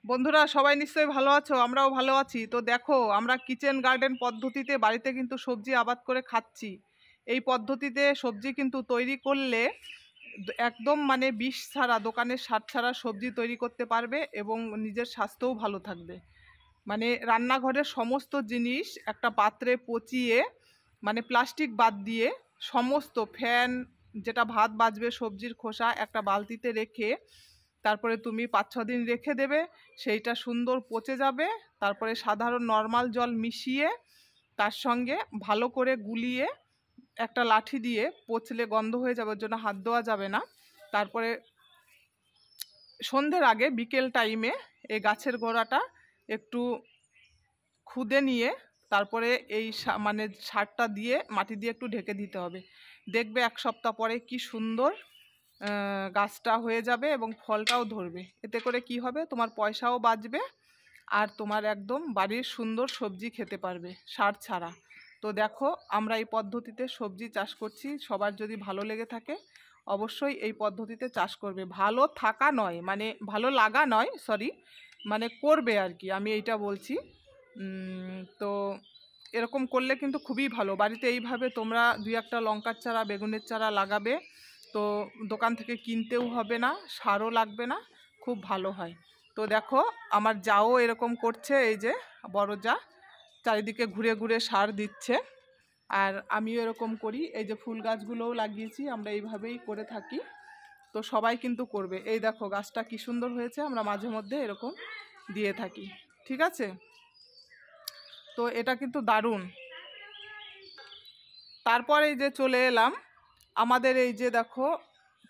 বন্ধুরা সবাই নিশ্চয়ই ভালো আছো, আমরাও ভালো আছি। তো দেখো, আমরা কিচেন গার্ডেন পদ্ধতিতে বাড়িতে কিন্তু সবজি আবাদ করে খাচ্ছি। এই পদ্ধতিতে সবজি কিন্তু তৈরি করলে একদম মানে বিষ ছাড়া, দোকানের সার ছাড়া সবজি তৈরি করতে পারবে এবং নিজের স্বাস্থ্যও ভালো থাকবে। মানে রান্নাঘরের সমস্ত জিনিস একটা পাত্রে পচিয়ে, মানে প্লাস্টিক বাদ দিয়ে, সমস্ত ফ্যান, যেটা ভাত বাজবে, সবজির খোসা একটা বালতিতে রেখে তারপরে তুমি 5-6 দিন রেখে দেবে। সেইটা সুন্দর পচে যাবে। তারপরে সাধারণ নর্মাল জল মিশিয়ে তার সঙ্গে ভালো করে গুলিয়ে একটা লাঠি দিয়ে পচলে গন্ধ হয়ে যাবে, ওর জন্য হাত দেওয়া যাবে না। তারপরে সন্ধ্যের আগে বিকেল টাইমে এই গাছের গোড়াটা একটু খুদে নিয়ে তারপরে এই মানে সারটা দিয়ে মাটি দিয়ে একটু ঢেকে দিতে হবে। দেখবে 1 সপ্তাহ পরে কি সুন্দর গাছটা হয়ে যাবে এবং ফলটাও ধরবে। এতে করে কি হবে, তোমার পয়সাও বাঁচবে আর তোমার একদম বাড়ির সুন্দর সবজি খেতে পারবে সার ছাড়া। তো দেখো, আমরা এই পদ্ধতিতে সবজি চাষ করছি। সবার যদি ভালো লেগে থাকে অবশ্যই এই পদ্ধতিতে চাষ করবে। ভালো থাকা নয়, মানে ভালো লাগা নয়, সরি, মানে করবে আর কি, আমি এইটা বলছি। তো এরকম করলে কিন্তু খুবই ভালো। বাড়িতে এইভাবে তোমরা 2-1টা লঙ্কার চারা, বেগুনের চারা লাগাবে, তো দোকান থেকে কিনতেও হবে না, সারও লাগবে না, খুব ভালো হয়। তো দেখো, আমার যাও এরকম করছে, এই যে বড় যা চারিদিকে ঘুরে ঘুরে সার দিচ্ছে, আর আমিও এরকম করি। এই যে ফুল গাছগুলোও লাগিয়েছি, আমরা এইভাবেই করে থাকি। তো সবাই কিন্তু করবে। এই দেখো গাছটা কি সুন্দর হয়েছে, আমরা মাঝে মধ্যে এরকম দিয়ে থাকি। ঠিক আছে, তো এটা কিন্তু দারুণ। তারপর এই যে চলে এলাম আমাদের এই যে দেখো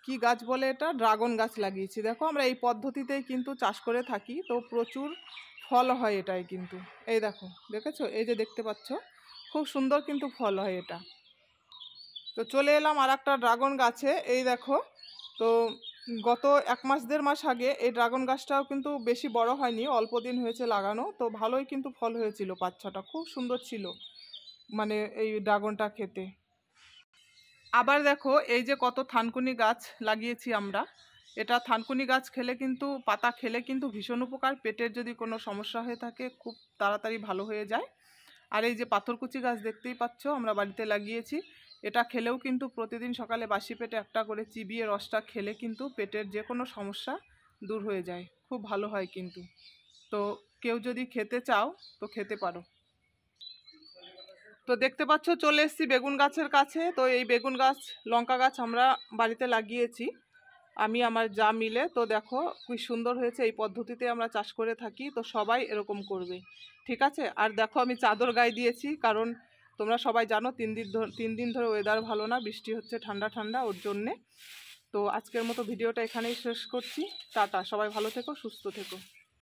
কি গাছ বলে, এটা ড্রাগন গাছ লাগিয়েছি। দেখো, আমরা এই পদ্ধতিতেই কিন্তু চাষ করে থাকি, তো প্রচুর ফল হয় এটাই কিন্তু। এই দেখো, দেখেছো, এই যে দেখতে পাচ্ছ, খুব সুন্দর কিন্তু ফল হয় এটা। তো চলে এলাম আর একটা ড্রাগন গাছে। এই দেখো, তো গত 1-1.5 মাস আগে এই ড্রাগন গাছটাও কিন্তু বেশি বড় হয়নি, অল্প দিন হয়েছে লাগানো, তো ভালোই কিন্তু ফল হয়েছিল 5-6টা, খুব সুন্দর ছিল মানে এই ড্রাগনটা খেতে। আবার দেখো, এই যে কত থানকুনি গাছ লাগিয়েছি আমরা। এটা থানকুনি গাছ খেলে কিন্তু, পাতা খেলে কিন্তু ভীষণ উপকার। পেটের যদি কোনো সমস্যা হয়ে থাকে খুব তাড়াতাড়ি ভালো হয়ে যায়। আর এই যে পাথরকুচি গাছ দেখতেই পাচ্ছ, আমরা বাড়িতে লাগিয়েছি। এটা খেলেও কিন্তু প্রতিদিন সকালে বাসি পেটে একটা করে চিবিয়ে রসটা খেলে কিন্তু পেটের যে কোনো সমস্যা দূর হয়ে যায়, খুব ভালো হয় কিন্তু। তো কেউ যদি খেতে চাও তো খেতে পারো। তো দেখতে পাচ্ছ চলে এসেছি বেগুন গাছের কাছে। তো এই বেগুন গাছ, লঙ্কা গাছ আমরা বাড়িতে লাগিয়েছি, আমি আমার যা মিলে। তো দেখো কি সুন্দর হয়েছে। এই পদ্ধতিতে আমরা চাষ করে থাকি, তো সবাই এরকম করবে। ঠিক আছে, আর দেখো আমি চাদর গায়ে দিয়েছি, কারণ তোমরা সবাই জানো 3 দিন ধরে ওয়েদার ভালো না, বৃষ্টি হচ্ছে ঠান্ডা ঠান্ডা, ওর জন্যে। তো আজকের মতো ভিডিওটা এখানেই শেষ করছি। টাটা, সবাই ভালো থেকো, সুস্থ থেকো।